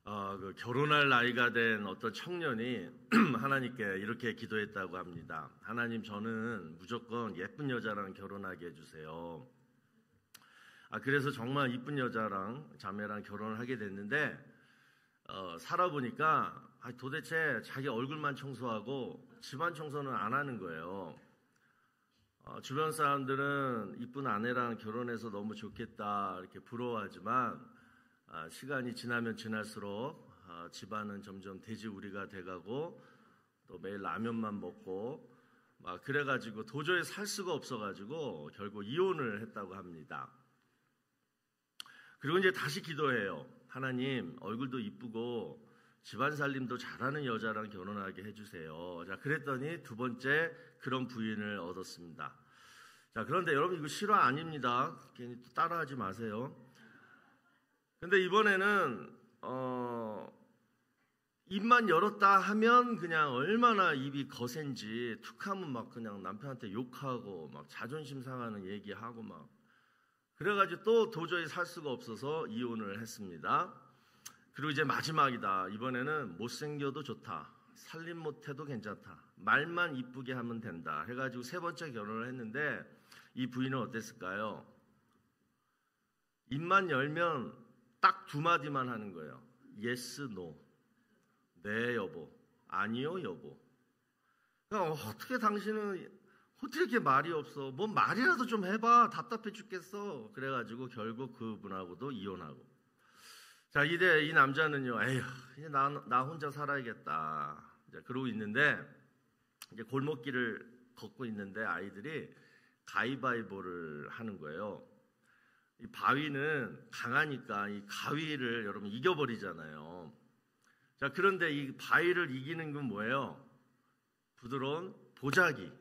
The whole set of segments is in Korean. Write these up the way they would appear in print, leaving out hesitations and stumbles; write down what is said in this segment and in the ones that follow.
결혼할 나이가 된 어떤 청년이 하나님께 이렇게 기도했다고 합니다. 하나님, 저는 무조건 예쁜 여자랑 결혼하게 해주세요. 그래서 정말 이쁜 여자랑 자매랑 결혼을 하게 됐는데 살아보니까 도대체 자기 얼굴만 청소하고 집안 청소는 안 하는 거예요. 주변 사람들은 이쁜 아내랑 결혼해서 너무 좋겠다 이렇게 부러워하지만 시간이 지나면 지날수록 집안은 점점 돼지우리가 돼가고 또 매일 라면만 먹고 막 그래가지고 도저히 살 수가 없어가지고 결국 이혼을 했다고 합니다. 그리고 이제 다시 기도해요. 하나님, 얼굴도 이쁘고 집안 살림도 잘하는 여자랑 결혼하게 해주세요. 자, 그랬더니 두 번째 그런 부인을 얻었습니다. 자, 그런데 여러분, 이거 실화 아닙니다. 괜히 따라하지 마세요. 근데 이번에는 입만 열었다 하면 그냥 얼마나 입이 거센지 툭하면 막 그냥 남편한테 욕하고 막 자존심 상하는 얘기하고 막 그래가지고 또 도저히 살 수가 없어서 이혼을 했습니다. 그리고 이제 마지막이다. 이번에는 못생겨도 좋다. 살림 못해도 괜찮다. 말만 이쁘게 하면 된다. 해가지고 세 번째 결혼을 했는데 이 부인은 어땠을까요? 입만 열면 딱 두 마디만 하는 거예요. Yes, no. 네, 여보. 아니요, 여보. 그러니까 어떻게 당신은 어떻게 이렇게 말이 없어? 뭐 말이라도 좀 해봐. 답답해 죽겠어. 그래가지고 결국 그분하고도 이혼하고. 자, 이제 이 남자는요, 에휴, 이제 나 혼자 살아야겠다. 이제 그러고 있는데, 이제 골목길을 걷고 있는데 아이들이 가위바위보를 하는 거예요. 이 바위는 강하니까 이 가위를 여러분 이겨버리잖아요. 자, 그런데 이 바위를 이기는 건 뭐예요? 부드러운 보자기.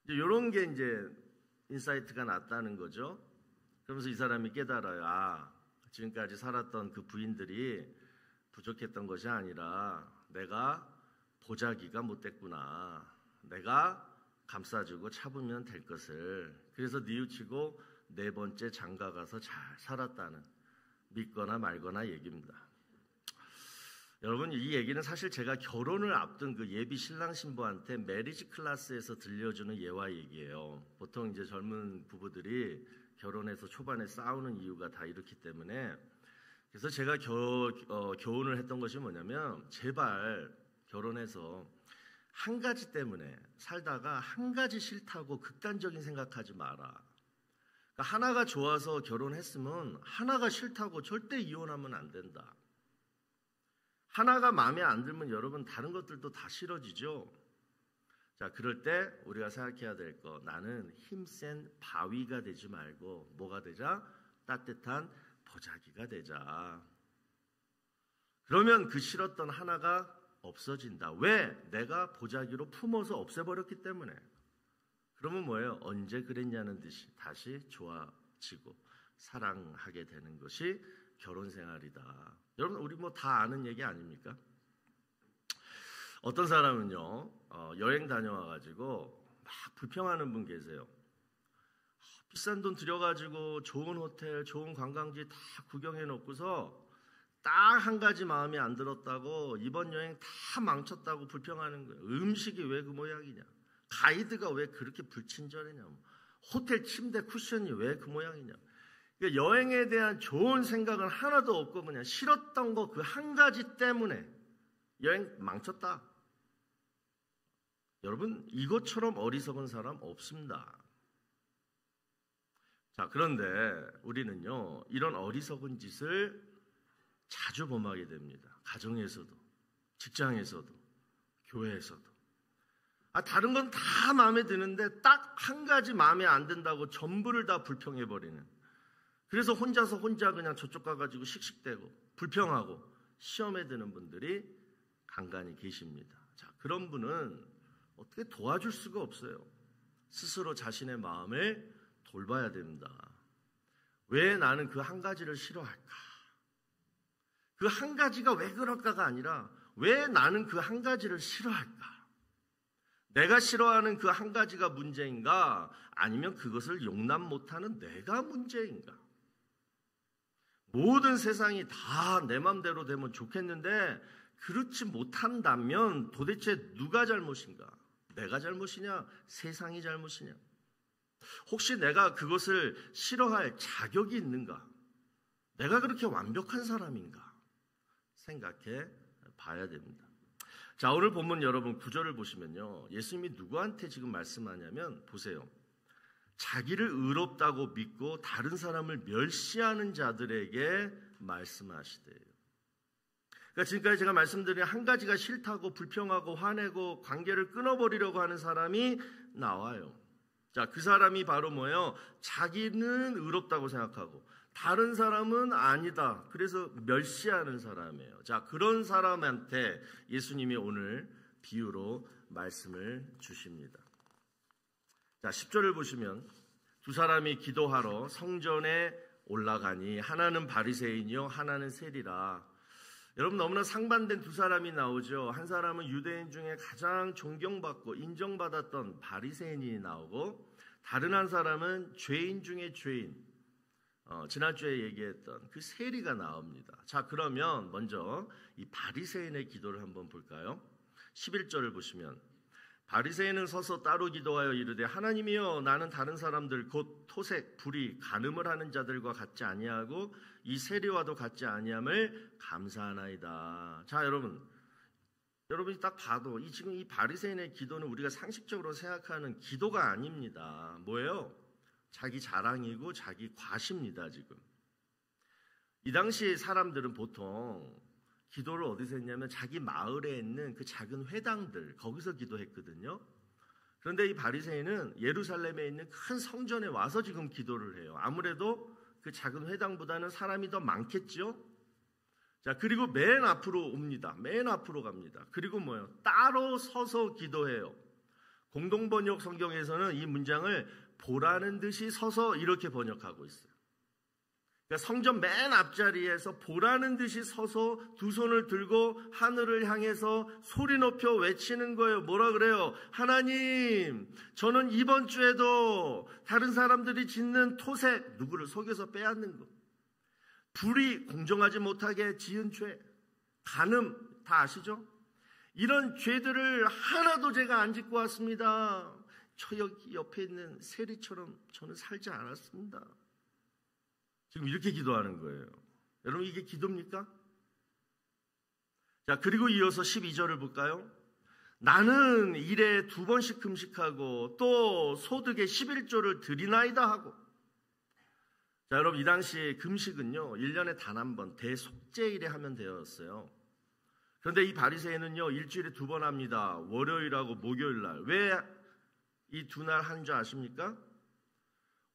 이런 게 이제 인사이트가 났다는 거죠. 그러면서 이 사람이 깨달아요. 지금까지 살았던 그 부인들이 부족했던 것이 아니라 내가 보자기가 못됐구나. 내가 감싸주고 참으면 될 것을. 그래서 뉘우치고 네 번째 장가 가서 잘 살았다는 믿거나 말거나 얘기입니다. 여러분, 이 얘기는 사실 제가 결혼을 앞둔 그 예비 신랑 신부한테 메리지 클래스에서 들려주는 예화 얘기예요. 보통 이제 젊은 부부들이 결혼해서 초반에 싸우는 이유가 다 이렇기 때문에 그래서 제가 교훈을 했던 것이 뭐냐면 제발 결혼해서 한 가지 때문에 살다가 한 가지 싫다고 극단적인 생각하지 마라. 그러니까 하나가 좋아서 결혼했으면 하나가 싫다고 절대 이혼하면 안 된다. 하나가 마음에 안 들면 여러분 다른 것들도 다 싫어지죠. 자, 그럴 때 우리가 생각해야 될 거, 나는 힘센 바위가 되지 말고 뭐가 되자? 따뜻한 보자기가 되자. 그러면 그 싫었던 하나가 없어진다. 왜? 내가 보자기로 품어서 없애버렸기 때문에. 그러면 뭐예요? 언제 그랬냐는 듯이 다시 좋아지고 사랑하게 되는 것이 결혼 생활이다. 여러분, 우리 뭐 다 아는 얘기 아닙니까? 어떤 사람은요, 여행 다녀와가지고 막 불평하는 분 계세요. 비싼 돈 들여가지고 좋은 호텔, 좋은 관광지 다 구경해 놓고서 딱 한 가지 마음에 안 들었다고 이번 여행 다 망쳤다고 불평하는 거예요. 음식이 왜 그 모양이냐? 가이드가 왜 그렇게 불친절하냐? 호텔 침대 쿠션이 왜 그 모양이냐? 그러니까 여행에 대한 좋은 생각은 하나도 없고 그냥 싫었던 거 그 한 가지 때문에 여행 망쳤다. 여러분, 이것처럼 어리석은 사람 없습니다. 자, 그런데 우리는요, 이런 어리석은 짓을 자주 범하게 됩니다. 가정에서도, 직장에서도, 교회에서도. 다른 건 다 마음에 드는데 딱 한 가지 마음에 안 든다고 전부를 다 불평해버리는. 그래서 혼자 그냥 저쪽 가가지고 씩씩대고 불평하고 시험에 드는 분들이 간간히 계십니다. 자, 그런 분은 어떻게 도와줄 수가 없어요. 스스로 자신의 마음을 돌봐야 됩니다. 왜 나는 그 한 가지를 싫어할까? 그 한 가지가 왜 그럴까가 아니라 왜 나는 그 한 가지를 싫어할까? 내가 싫어하는 그 한 가지가 문제인가? 아니면 그것을 용납 못하는 내가 문제인가? 모든 세상이 다 내 맘대로 되면 좋겠는데 그렇지 못한다면 도대체 누가 잘못인가? 내가 잘못이냐? 세상이 잘못이냐? 혹시 내가 그것을 싫어할 자격이 있는가? 내가 그렇게 완벽한 사람인가? 생각해 봐야 됩니다. 자, 오늘 본문 여러분 9절을 보시면요. 예수님이 누구한테 지금 말씀하냐면 보세요. 자기를 의롭다고 믿고 다른 사람을 멸시하는 자들에게 말씀하시대요. 그러니까 지금까지 제가 말씀드린 한 가지가 싫다고 불평하고 화내고 관계를 끊어버리려고 하는 사람이 나와요. 자, 그 사람이 바로 뭐예요? 자기는 의롭다고 생각하고 다른 사람은 아니다. 그래서 멸시하는 사람이에요. 자, 그런 사람한테 예수님이 오늘 비유로 말씀을 주십니다. 자, 10절을 보시면 두 사람이 기도하러 성전에 올라가니 하나는 바리새인이요 하나는 세리라. 여러분 너무나 상반된 두 사람이 나오죠. 한 사람은 유대인 중에 가장 존경받고 인정받았던 바리새인이 나오고 다른 한 사람은 죄인 중에 죄인, 지난주에 얘기했던 그 세리가 나옵니다. 자, 그러면 먼저 이 바리새인의 기도를 한번 볼까요? 11절을 보시면 바리새인은 서서 따로 기도하여 이르되 하나님이여 나는 다른 사람들 곧 토색, 불의, 간음을 하는 자들과 같지 아니하고 이 세리와도 같지 아니함을 감사하나이다. 자, 여러분이 딱 봐도 지금 이 바리새인의 기도는 우리가 상식적으로 생각하는 기도가 아닙니다. 뭐예요? 자기 자랑이고 자기 과시입니다. 지금 이 당시 사람들은 보통 기도를 어디서 했냐면 자기 마을에 있는 그 작은 회당들 거기서 기도했거든요. 그런데 이 바리새인은 예루살렘에 있는 큰 성전에 와서 지금 기도를 해요. 아무래도 그 작은 회당보다는 사람이 더 많겠죠. 자, 그리고 맨 앞으로 옵니다. 맨 앞으로 갑니다. 그리고 뭐예요? 따로 서서 기도해요. 공동번역 성경에서는 이 문장을 보라는 듯이 서서 이렇게 번역하고 있어요. 그러니까 성전 맨 앞자리에서 보라는 듯이 서서 두 손을 들고 하늘을 향해서 소리 높여 외치는 거예요. 뭐라 그래요? 하나님, 저는 이번 주에도 다른 사람들이 짓는 토색, 누구를 속여서 빼앗는 것, 불이 공정하지 못하게 지은 죄, 간음, 다 아시죠? 이런 죄들을 하나도 제가 안 짓고 왔습니다. 저 여기 옆에 있는 세리처럼 저는 살지 않았습니다. 지금 이렇게 기도하는 거예요. 여러분 이게 기도입니까? 자, 그리고 이어서 12절을 볼까요? 나는 일에 2번씩 금식하고 또 소득의 11조를 드리나이다 하고. 자, 여러분 이 당시 금식은요 1년에 단 한 번 대속죄일에 하면 되었어요. 그런데 이 바리새인은요 일주일에 2번 합니다. 월요일하고 목요일날. 왜 이 두 날 하는 줄 아십니까?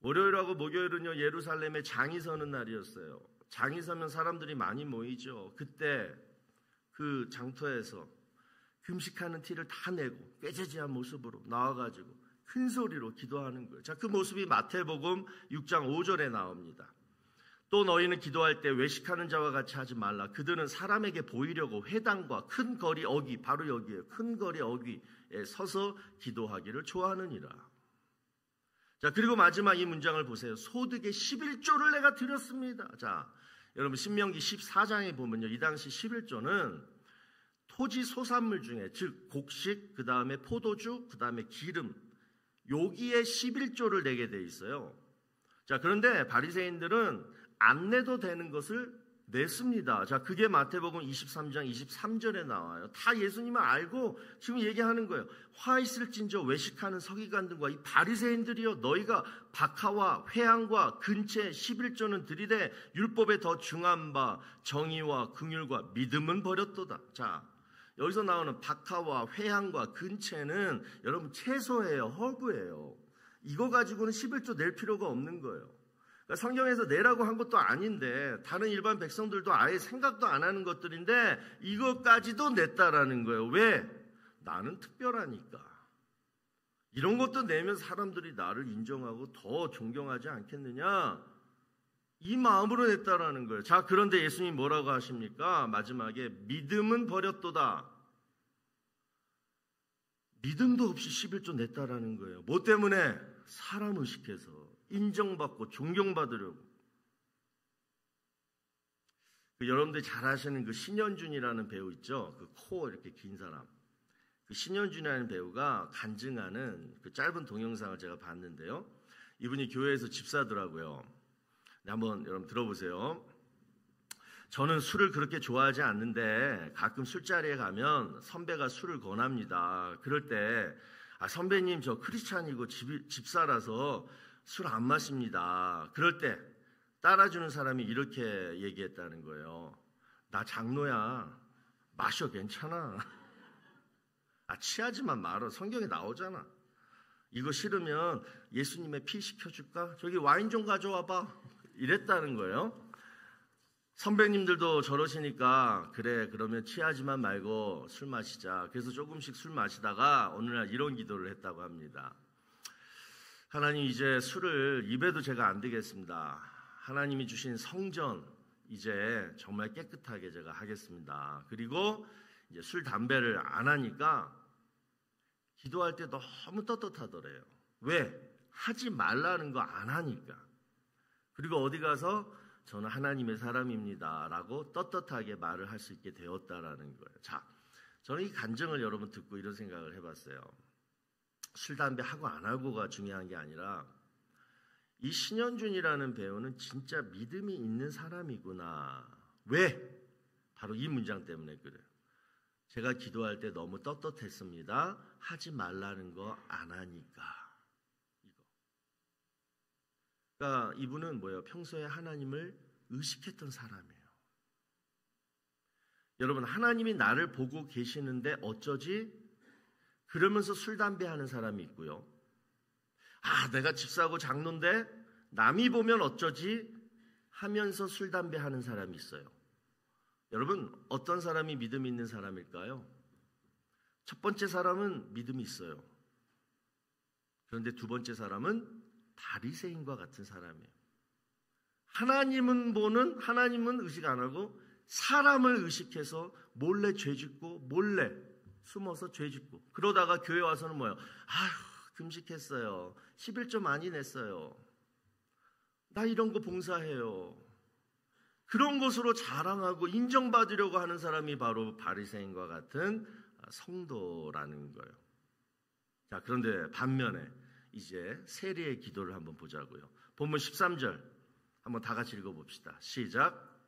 월요일하고 목요일은요 예루살렘에 장이 서는 날이었어요. 장이 서면 사람들이 많이 모이죠. 그때 그 장터에서 금식하는 티를 다 내고 꾀죄죄한 모습으로 나와가지고 큰 소리로 기도하는 거예요. 자, 그 모습이 마태복음 6장 5절에 나옵니다. 또 너희는 기도할 때 외식하는 자와 같이 하지 말라. 그들은 사람에게 보이려고 회당과 큰 거리 어귀, 바로 여기에요. 큰 거리 어귀에 서서 기도하기를 좋아하느니라. 자, 그리고 마지막 이 문장을 보세요. 소득의 11조를 내가 드렸습니다. 자, 여러분 신명기 14장에 보면요. 이 당시 11조는 토지 소산물 중에 즉 곡식, 그 다음에 포도주, 그 다음에 기름 여기에 11조를 내게 돼 있어요. 자, 그런데 바리새인들은 안 내도 되는 것을 냈습니다. 자, 그게 마태복음 23장 23절에 나와요. 다 예수님을 알고 지금 얘기하는 거예요. 화 있을진저 외식하는 서기관들과 이 바리새인들이여 너희가 박하와 회향과 근체 11조는 들이되 율법에 더 중한 바 정의와 긍휼과 믿음은 버렸도다. 자, 여기서 나오는 박하와 회향과 근체는 여러분 채소예요. 허브예요. 이거 가지고는 11조 낼 필요가 없는 거예요. 성경에서 내라고 한 것도 아닌데 다른 일반 백성들도 아예 생각도 안 하는 것들인데 이것까지도 냈다라는 거예요. 왜? 나는 특별하니까. 이런 것도 내면 사람들이 나를 인정하고 더 존경하지 않겠느냐? 이 마음으로 냈다라는 거예요. 자, 그런데 예수님 뭐라고 하십니까? 마지막에 믿음은 버렸도다. 믿음도 없이 11조 냈다라는 거예요. 뭐 때문에? 사람 의식해서 인정받고 존경받으려고. 여러분들이 잘 아시는 그 신현준이라는 배우 있죠? 그 코 이렇게 긴 사람. 그 신현준이라는 배우가 간증하는 그 짧은 동영상을 제가 봤는데요. 이분이 교회에서 집사더라고요. 한번 여러분 들어보세요. 저는 술을 그렇게 좋아하지 않는데 가끔 술자리에 가면 선배가 술을 권합니다. 그럴 때 선배님 저 크리스찬이고 집사라서 술 안 마십니다. 그럴 때 따라주는 사람이 이렇게 얘기했다는 거예요. 나 장로야. 마셔 괜찮아. 취하지만 말어. 성경에 나오잖아. 이거 싫으면 예수님의 피 시켜줄까? 저기 와인 좀 가져와봐. 이랬다는 거예요. 선배님들도 저러시니까 그래 그러면 취하지만 말고 술 마시자. 그래서 조금씩 술 마시다가 어느 날 이런 기도를 했다고 합니다. 하나님 이제 술을 입에도 제가 안 되겠습니다. 하나님이 주신 성전 이제 정말 깨끗하게 제가 하겠습니다. 그리고 이제 술 담배를 안 하니까 기도할 때 너무 떳떳하더래요. 왜? 하지 말라는 거 안 하니까. 그리고 어디 가서 저는 하나님의 사람입니다 라고 떳떳하게 말을 할 수 있게 되었다라는 거예요. 자, 저는 이 간증을 여러분 듣고 이런 생각을 해봤어요. 술, 담배 하고 안 하고가 중요한 게 아니라 이 신현준이라는 배우는 진짜 믿음이 있는 사람이구나. 왜? 바로 이 문장 때문에 그래요. 제가 기도할 때 너무 떳떳했습니다. 하지 말라는 거 안 하니까. 이거. 그러니까 이분은 뭐예요? 평소에 하나님을 의식했던 사람이에요. 여러분, 하나님이 나를 보고 계시는데 어쩌지? 그러면서 술, 담배 하는 사람이 있고요. 내가 집사고 장로인데 남이 보면 어쩌지? 하면서 술, 담배 하는 사람이 있어요. 여러분, 어떤 사람이 믿음이 있는 사람일까요? 첫 번째 사람은 믿음이 있어요. 그런데 두 번째 사람은 바리새인과 같은 사람이에요. 하나님은 보는, 하나님은 의식 안 하고 사람을 의식해서 몰래 죄짓고 몰래 숨어서 죄짓고 그러다가 교회 와서는 뭐예요? 금식했어요. 11조 많이 냈어요. 나 이런 거 봉사해요. 그런 것으로 자랑하고 인정받으려고 하는 사람이 바로 바리새인과 같은 성도라는 거예요. 자, 그런데 반면에 이제 세리의 기도를 한번 보자고요. 본문 13절 한번 다 같이 읽어봅시다. 시작.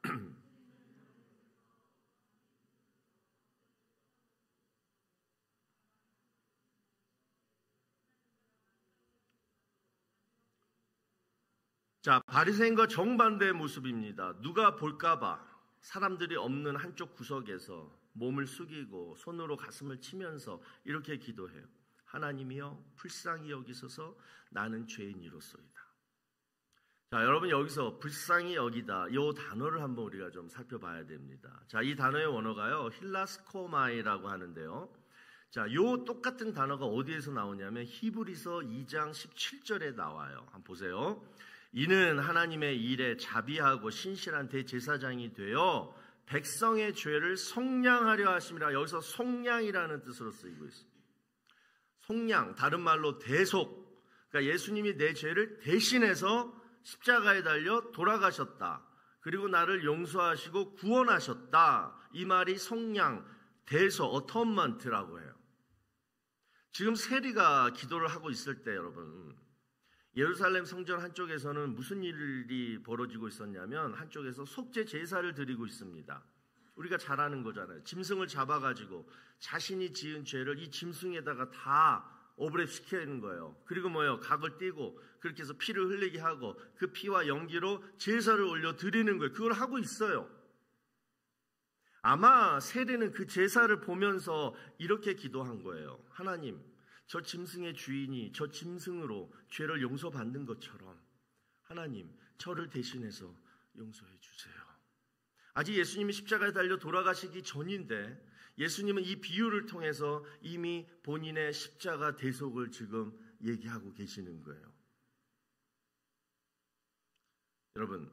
자, 바리새인과 정반대의 모습입니다. 누가 볼까봐 사람들이 없는 한쪽 구석에서 몸을 숙이고 손으로 가슴을 치면서 이렇게 기도해요. 하나님이여 불쌍히 여기소서 나는 죄인이로소이다. 자, 여러분 여기서 불쌍히 여기다 이 단어를 한번 우리가 좀 살펴봐야 됩니다. 자, 이 단어의 원어가요 힐라스코마이라고 하는데요. 자, 요 똑같은 단어가 어디에서 나오냐면 히브리서 2장 17절에 나와요. 한번 보세요. 이는 하나님의 일에 자비하고 신실한 대제사장이 되어 백성의 죄를 속량하려 하심이라. 여기서 속량이라는 뜻으로 쓰이고 있습니다. 속량, 다른 말로 대속. 그러니까 예수님이 내 죄를 대신해서 십자가에 달려 돌아가셨다. 그리고 나를 용서하시고 구원하셨다. 이 말이 속량, 대속, 어텀먼트라고 해요. 지금 세리가 기도를 하고 있을 때 여러분 예루살렘 성전 한쪽에서는 무슨 일이 벌어지고 있었냐면 한쪽에서 속죄 제사를 드리고 있습니다. 우리가 잘 아는 거잖아요. 짐승을 잡아가지고 자신이 지은 죄를 이 짐승에다가 다 오브랩시키는 거예요. 그리고 뭐예요? 각을 띄고 그렇게 해서 피를 흘리게 하고 그 피와 연기로 제사를 올려 드리는 거예요. 그걸 하고 있어요. 아마 세리는 그 제사를 보면서 이렇게 기도한 거예요. 하나님, 저 짐승의 주인이 저 짐승으로 죄를 용서받는 것처럼 하나님, 저를 대신해서 용서해 주세요. 아직 예수님이 십자가에 달려 돌아가시기 전인데 예수님은 이 비유를 통해서 이미 본인의 십자가 대속을 지금 얘기하고 계시는 거예요. 여러분,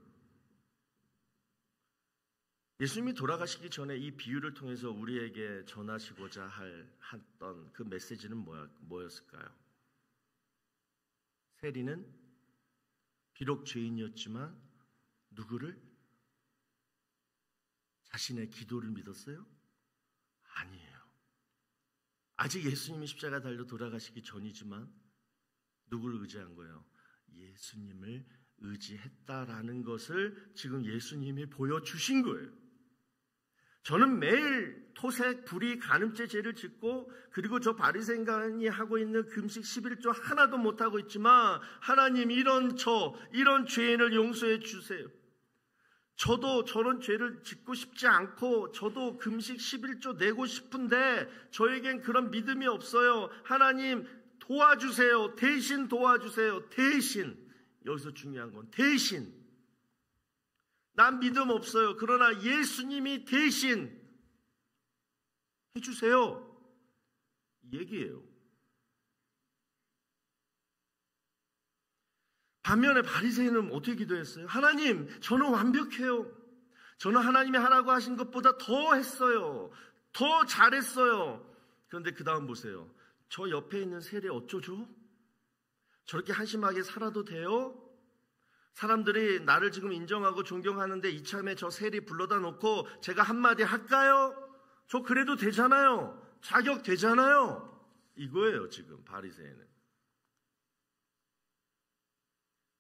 예수님이 돌아가시기 전에 이 비유를 통해서 우리에게 전하시고자 했던 그 메시지는 뭐였을까요? 세리는 비록 죄인이었지만 누구를? 자신의 기도를 믿었어요? 아니에요. 아직 예수님이 십자가 달려 돌아가시기 전이지만 누구를 의지한 거예요? 예수님을 의지했다라는 것을 지금 예수님이 보여주신 거예요. 저는 매일 토색, 불의, 간음죄 죄를 짓고 그리고 저 바리새인이 하고 있는 금식 11조 하나도 못하고 있지만 하나님 이런 죄인을 용서해 주세요. 저도 저런 죄를 짓고 싶지 않고 저도 금식 11조 내고 싶은데 저에겐 그런 믿음이 없어요. 하나님 도와주세요. 대신 도와주세요. 대신. 여기서 중요한 건 대신. 난 믿음 없어요. 그러나 예수님이 대신 해주세요. 이 얘기예요. 반면에 바리새인은 어떻게 기도했어요? 하나님, 저는 완벽해요. 저는 하나님이 하라고 하신 것보다 더 했어요. 더 잘했어요. 그런데 그 다음 보세요. 저 옆에 있는 세리 어쩌죠? 저렇게 한심하게 살아도 돼요? 사람들이 나를 지금 인정하고 존경하는데 이참에 저 세리 불러다 놓고 제가 한마디 할까요? 저 그래도 되잖아요. 자격 되잖아요. 이거예요, 지금 바리새인은.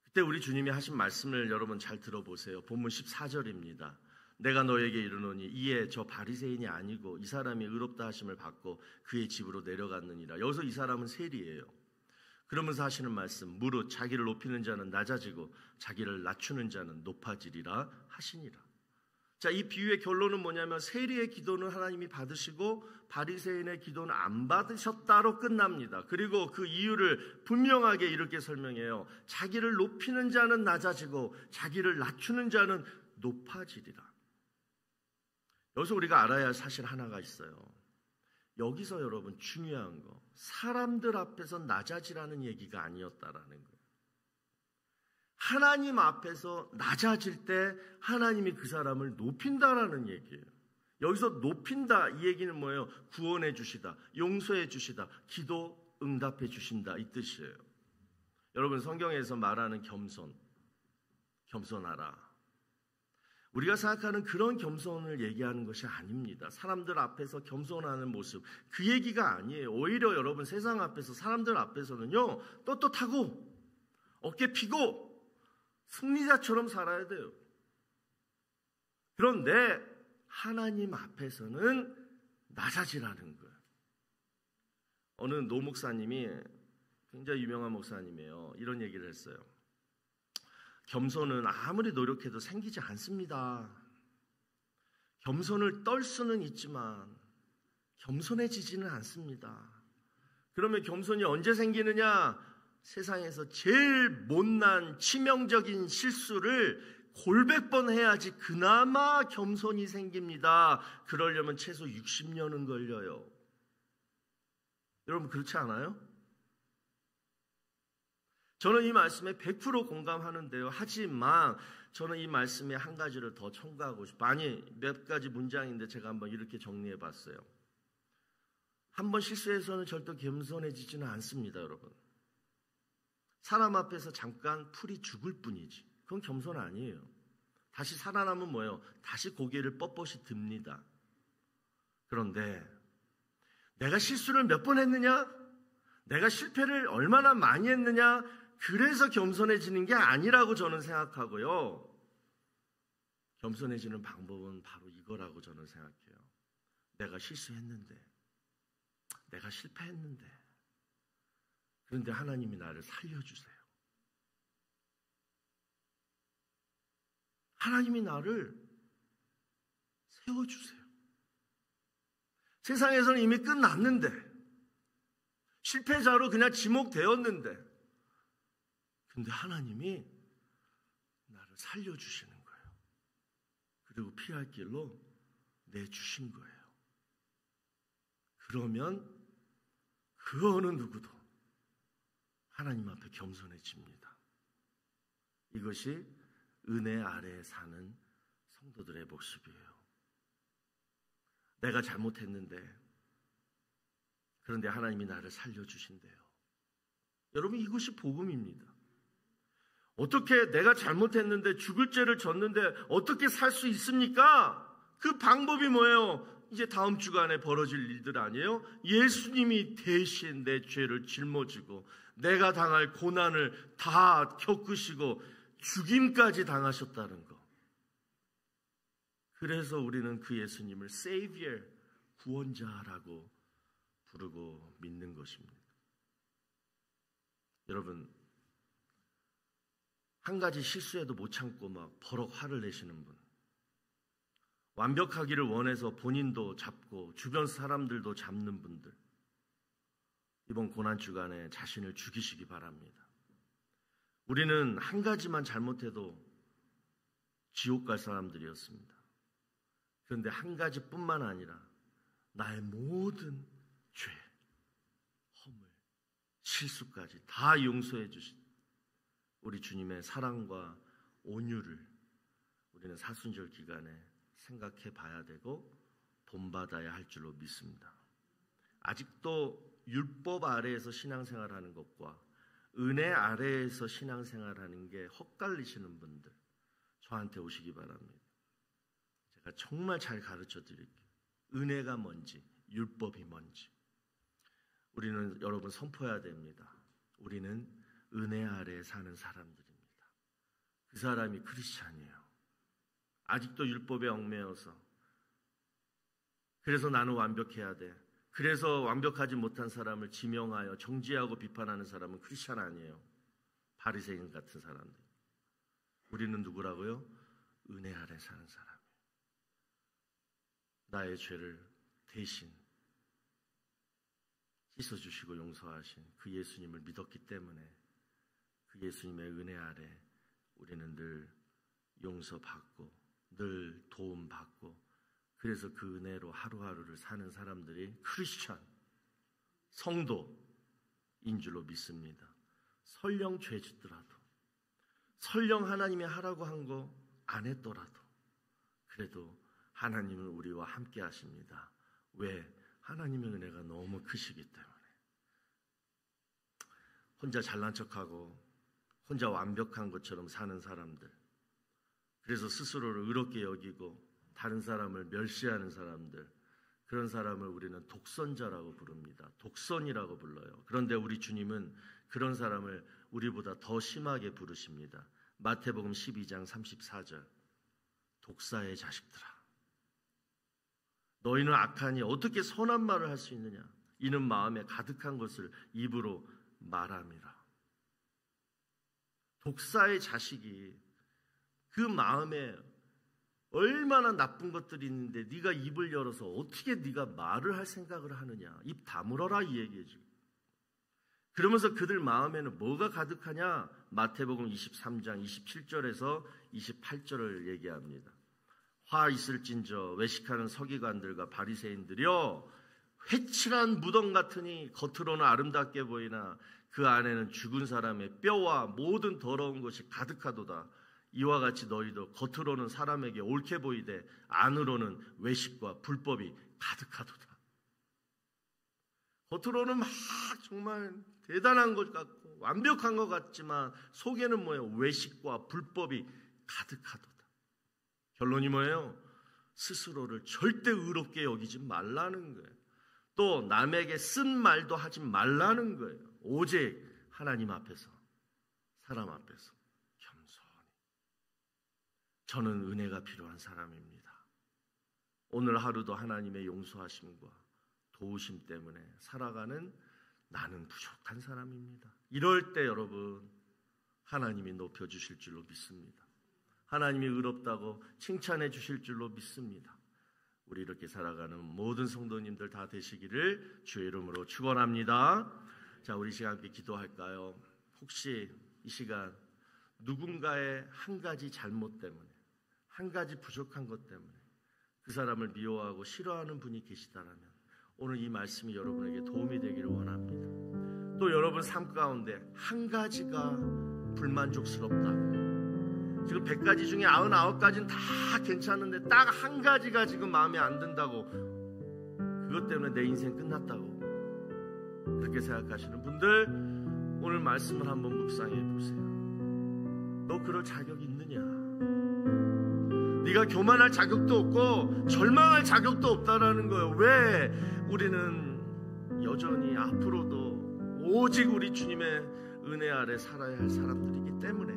그때 우리 주님이 하신 말씀을 여러분 잘 들어보세요. 본문 14절입니다. 내가 너에게 이르노니 이에 저 바리새인이 아니고 이 사람이 의롭다 하심을 받고 그의 집으로 내려갔느니라. 여기서 이 사람은 세리예요. 그러면서 하시는 말씀, 무릇 자기를 높이는 자는 낮아지고 자기를 낮추는 자는 높아지리라 하시니라. 자, 이 비유의 결론은 뭐냐면 세리의 기도는 하나님이 받으시고 바리새인의 기도는 안 받으셨다로 끝납니다. 그리고 그 이유를 분명하게 이렇게 설명해요. 자기를 높이는 자는 낮아지고 자기를 낮추는 자는 높아지리라. 여기서 우리가 알아야 할 사실 하나가 있어요. 여기서 여러분 중요한 거, 사람들 앞에서 낮아지라는 얘기가 아니었다라는 거예요. 하나님 앞에서 낮아질 때 하나님이 그 사람을 높인다라는 얘기예요. 여기서 높인다 이 얘기는 뭐예요? 구원해 주시다, 용서해 주시다, 기도 응답해 주신다 이 뜻이에요. 여러분 성경에서 말하는 겸손하라. 우리가 생각하는 그런 겸손을 얘기하는 것이 아닙니다. 사람들 앞에서 겸손하는 모습, 그 얘기가 아니에요. 오히려 여러분 세상 앞에서 사람들 앞에서는요 떳떳하고 어깨 피고 승리자처럼 살아야 돼요. 그런데 하나님 앞에서는 낮아지라는 거예요. 어느 노 목사님이 굉장히 유명한 목사님이에요. 이런 얘기를 했어요. 겸손은 아무리 노력해도 생기지 않습니다. 겸손을 떨 수는 있지만 겸손해지지는 않습니다. 그러면 겸손이 언제 생기느냐? 세상에서 제일 못난 치명적인 실수를 골백 번 해야지 그나마 겸손이 생깁니다. 그러려면 최소 60년은 걸려요. 여러분 그렇지 않아요? 저는 이 말씀에 100% 공감하는데요. 하지만 저는 이 말씀에 한 가지를 더 첨가하고 싶어요. 아니 몇 가지 문장인데 제가 한번 이렇게 정리해 봤어요. 한 번 실수해서는 절대 겸손해지지는 않습니다. 여러분. 사람 앞에서 잠깐 풀이 죽을 뿐이지. 그건 겸손 아니에요. 다시 살아나면 뭐예요? 다시 고개를 뻣뻣이 듭니다. 그런데 내가 실수를 몇 번 했느냐? 내가 실패를 얼마나 많이 했느냐? 그래서 겸손해지는 게 아니라고 저는 생각하고요. 겸손해지는 방법은 바로 이거라고 저는 생각해요. 내가 실수했는데, 내가 실패했는데, 그런데 하나님이 나를 살려주세요. 하나님이 나를 세워주세요. 세상에서는 이미 끝났는데, 실패자로 그냥 지목되었는데, 근데 하나님이 나를 살려주시는 거예요. 그리고 피할 길로 내주신 거예요. 그러면 그 어느 누구도 하나님 앞에 겸손해집니다. 이것이 은혜 아래에 사는 성도들의 모습이에요. 내가 잘못했는데 그런데 하나님이 나를 살려주신대요. 여러분 이것이 복음입니다. 어떻게 내가 잘못했는데 죽을 죄를 졌는데 어떻게 살 수 있습니까? 그 방법이 뭐예요? 이제 다음 주간에 벌어질 일들 아니에요? 예수님이 대신 내 죄를 짊어지고 내가 당할 고난을 다 겪으시고 죽임까지 당하셨다는 거. 그래서 우리는 그 예수님을 Savior, 구원자라고 부르고 믿는 것입니다. 여러분, 한 가지 실수해도 못 참고 막 버럭 화를 내시는 분, 완벽하기를 원해서 본인도 잡고 주변 사람들도 잡는 분들, 이번 고난주간에 자신을 죽이시기 바랍니다. 우리는 한 가지만 잘못해도 지옥 갈 사람들이었습니다. 그런데 한 가지뿐만 아니라 나의 모든 죄, 허물, 실수까지 다 용서해 주신 우리 주님의 사랑과 온유를 우리는 사순절 기간에 생각해 봐야 되고 본받아야 할 줄로 믿습니다. 아직도 율법 아래에서 신앙생활하는 것과 은혜 아래에서 신앙생활하는 게 헛갈리시는 분들, 저한테 오시기 바랍니다. 제가 정말 잘 가르쳐 드릴게요. 은혜가 뭔지, 율법이 뭔지. 우리는 여러분 선포해야 됩니다. 우리는 은혜 아래에 사는 사람들입니다. 그 사람이 크리스찬이에요. 아직도 율법에 얽매여서, 그래서 나는 완벽해야 돼, 그래서 완벽하지 못한 사람을 지명하여 정죄하고 비판하는 사람은 크리스찬 아니에요. 바리새인 같은 사람들. 우리는 누구라고요? 은혜 아래 사는 사람이에요. 나의 죄를 대신 씻어주시고 용서하신 그 예수님을 믿었기 때문에 그 예수님의 은혜 아래 우리는 늘 용서받고 늘 도움받고, 그래서 그 은혜로 하루하루를 사는 사람들이 크리스찬, 성도인 줄로 믿습니다. 설령 죄 짓더라도, 설령 하나님이 하라고 한 거 안 했더라도, 그래도 하나님은 우리와 함께 하십니다. 왜? 하나님의 은혜가 너무 크시기 때문에. 혼자 잘난 척하고 혼자 완벽한 것처럼 사는 사람들, 그래서 스스로를 의롭게 여기고 다른 사람을 멸시하는 사람들, 그런 사람을 우리는 독선자라고 부릅니다. 독선이라고 불러요. 그런데 우리 주님은 그런 사람을 우리보다 더 심하게 부르십니다. 마태복음 12장 34절, 독사의 자식들아, 너희는 악하니 어떻게 선한 말을 할 수 있느냐? 이는 마음에 가득한 것을 입으로 말함이라. 독사의 자식이 그 마음에 얼마나 나쁜 것들이 있는데 네가 입을 열어서 어떻게 네가 말을 할 생각을 하느냐? 입 다물어라, 이 얘기죠. 그러면서 그들 마음에는 뭐가 가득하냐? 마태복음 23장 27절에서 28절을 얘기합니다. 화 있을진저 외식하는 서기관들과 바리새인들이여, 회칠한 무덤 같으니 겉으로는 아름답게 보이나 그 안에는 죽은 사람의 뼈와 모든 더러운 것이 가득하도다. 이와 같이 너희도 겉으로는 사람에게 옳게 보이되 안으로는 외식과 불법이 가득하도다. 겉으로는 막 정말 대단한 것 같고 완벽한 것 같지만 속에는 뭐예요? 외식과 불법이 가득하도다. 결론이 뭐예요? 스스로를 절대 의롭게 여기지 말라는 거예요. 또 남에게 쓴 말도 하지 말라는 거예요. 오직 하나님 앞에서, 사람 앞에서 겸손히. 저는 은혜가 필요한 사람입니다. 오늘 하루도 하나님의 용서하심과 도우심 때문에 살아가는 나는 부족한 사람입니다. 이럴 때 여러분, 하나님이 높여주실 줄로 믿습니다. 하나님이 의롭다고 칭찬해 주실 줄로 믿습니다. 우리 이렇게 살아가는 모든 성도님들 다 되시기를 주의 이름으로 축원합니다. 자, 우리 시간 함께 기도할까요? 혹시 이 시간 누군가의 한 가지 잘못 때문에, 한 가지 부족한 것 때문에 그 사람을 미워하고 싫어하는 분이 계시다라면 오늘 이 말씀이 여러분에게 도움이 되기를 원합니다. 또 여러분 삶 가운데 한 가지가 불만족스럽다, 지금 100가지 중에 99가지는 다 괜찮은데 딱 한 가지가 지금 마음에 안 든다고, 그것 때문에 내 인생 끝났다고 그렇게 생각하시는 분들, 오늘 말씀을 한번 묵상해 보세요. 너 그럴 자격이 있느냐? 네가 교만할 자격도 없고 절망할 자격도 없다라는 거예요. 왜? 우리는 여전히 앞으로도 오직 우리 주님의 은혜 아래 살아야 할 사람들이기 때문에,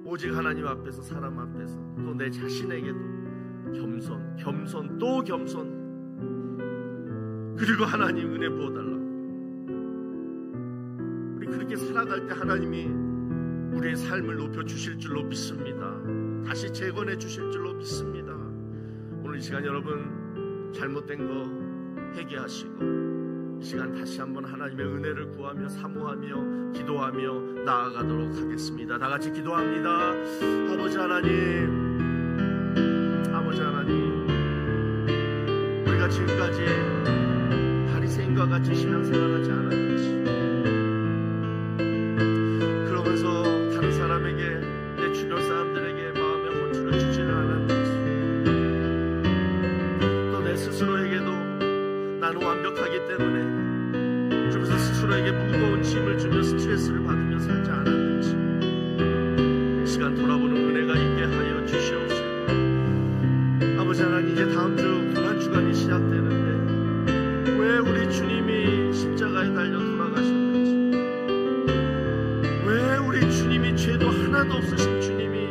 오직 하나님 앞에서, 사람 앞에서, 또 내 자신에게도 겸손 또 겸손, 그리고 하나님 은혜 부어달라. 우리 그렇게 살아갈 때 하나님이 우리의 삶을 높여주실 줄로 믿습니다. 다시 재건해 주실 줄로 믿습니다. 오늘 이 시간 여러분 잘못된 거 회개하시고 이 시간 다시 한번 하나님의 은혜를 구하며 사모하며 기도하며 나아가도록 하겠습니다. 다 같이 기도합니다. 아버지 하나님, 우리가 지금까지 바리새인과 같이 신앙생활하지 않았는지, 그러면서 다른 사람에게, 내 주변 사람들에게 마음의 혼쭐을 주지는 않았는지, 또 내 스스로에게도 나는 완벽하기 때문에 그러면서 스스로에게 무거운 짐을 주며 스트레스를 받으며 살지 않았는지, 이 시간 돌아보는 은혜가 있게 하여 주시옵시고, 아버지 하나님, 이제 다음 주 고난 주간이 시작되는데 왜 우리 주님이 십자가에 달려 돌아가셨는지, 왜 우리 주님이 죄도 하나도 없으신 주님이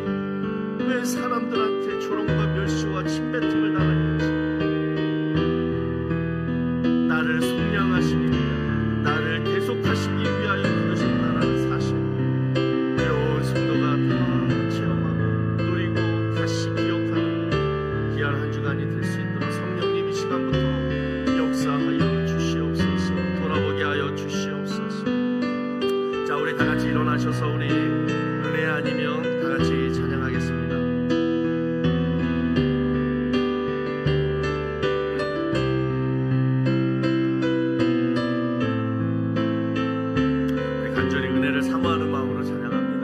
왜 사람들한테 조롱과 멸시와 침뱉음을 당했는지, 나를 속량하시니 나를 계속하시기 위하여 부르셨다는 사실, 우리 온 성도가 다 체험하고 누리고 다시 기억하는 귀한 한 주간이 될 수 있도록 성령님 이 시간부터 역사하여 주시옵소서. 돌아보게 하여 주시옵소서. 자, 우리 다 같이 일어나셔서 우리 은혜 아니면 다 같이 찬양하겠습니다. 우리 간절히 은혜를 사모하는 마음으로 찬양합니다.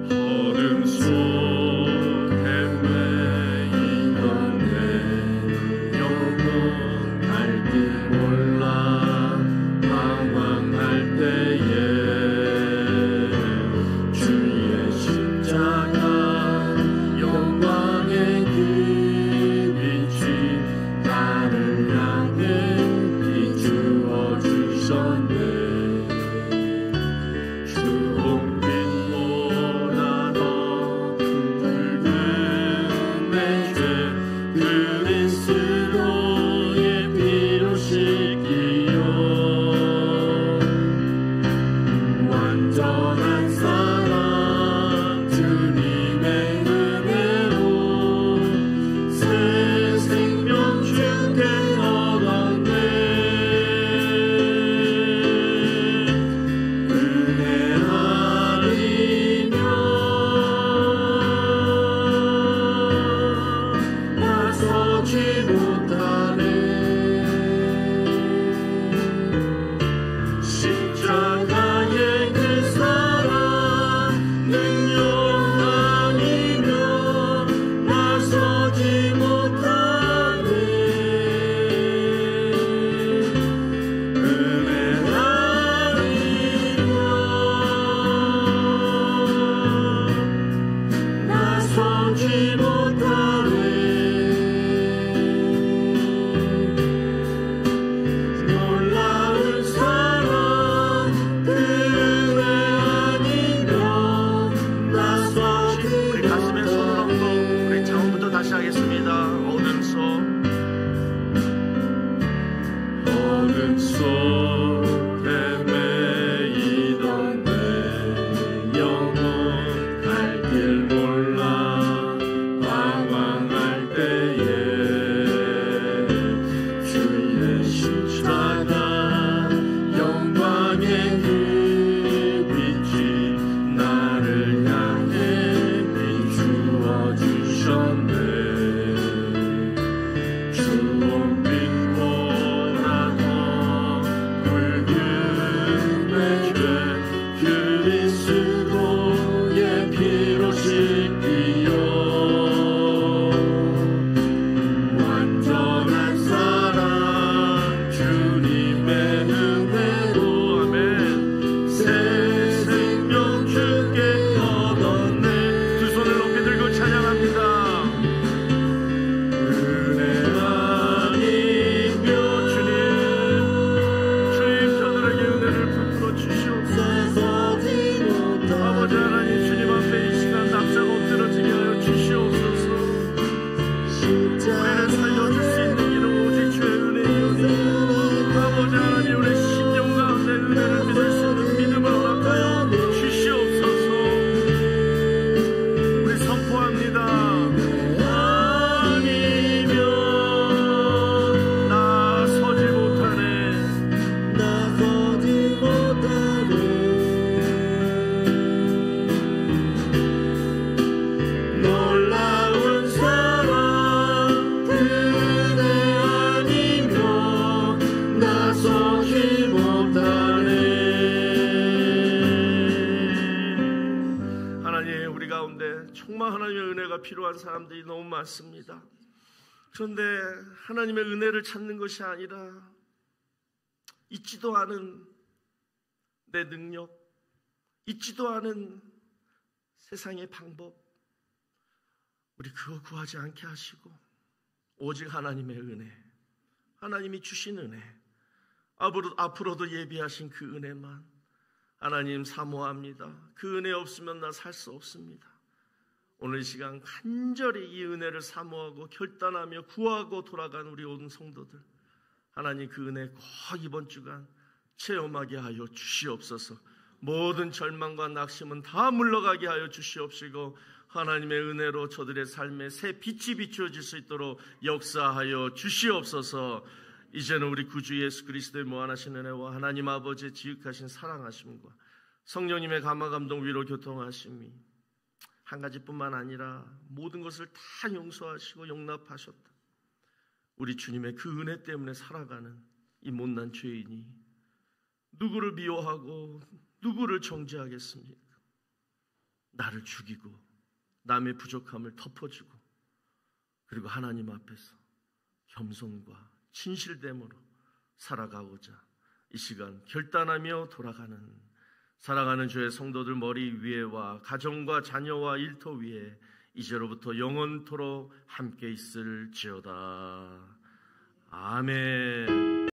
어둠 속 헤매이던 내 영혼 갈 길 몰라 방황할 때에 주의 십자가 영광의 그 빛이 나를 향해 비추어 주셨네. 주홍빛보다 더 붉은 내 죄 그리스도의 피로 씻기요. 완전한 사랑 주님의 은혜로 새 생명 주께 얻었네. 은혜 아니면 나서지 못하네. 십자가의 그 사랑 능력 아니면 나서지 못하네. 은혜 아니면 나서지 못하네. 놀라운 사랑 그 은혜 아니면 나서지 우리 가슴에 손을 얹고 우리 장음부터 다시 하겠습니다. 어둠 속 헤매이던 내 영혼 갈 길 몰라 방황할 때에 주의 십자가 영광의 그 빛이 나를 향해 비추어 주셨네. 은혜가 필요한 사람들이 너무 많습니다. 그런데 하나님의 은혜를 찾는 것이 아니라 있지도 않은 내 능력, 있지도 않은 세상의 방법, 우리 그거 구하지 않게 하시고 오직 하나님의 은혜, 하나님이 주신 은혜, 앞으로도 예비하신 그 은혜만 하나님 사모합니다. 그 은혜 없으면 나 살 수 없습니다. 오늘 이 시간 간절히 이 은혜를 사모하고 결단하며 구하고 돌아간 우리 온 성도들, 하나님 그 은혜 꼭 이번 주간 체험하게 하여 주시옵소서. 모든 절망과 낙심은 다 물러가게 하여 주시옵시고 하나님의 은혜로 저들의 삶에 새 빛이 비추어질 수 있도록 역사하여 주시옵소서. 이제는 우리 구주 예수 그리스도의 무한하신 은혜와 하나님 아버지의 지극하신 사랑하심과 성령님의 감화감동 위로 교통하심이 한 가지뿐만 아니라 모든 것을 다 용서하시고 용납하셨다. 우리 주님의 그 은혜 때문에 살아가는 이 못난 죄인이 누구를 미워하고 누구를 정죄하겠습니까? 나를 죽이고 남의 부족함을 덮어주고 그리고 하나님 앞에서 겸손과 진실됨으로 살아가고자 이 시간 결단하며 돌아가는 사랑하는 주의 성도들 머리 위에와 가정과 자녀와 일터 위에 이제로부터 영원토록 함께 있을지어다. 아멘.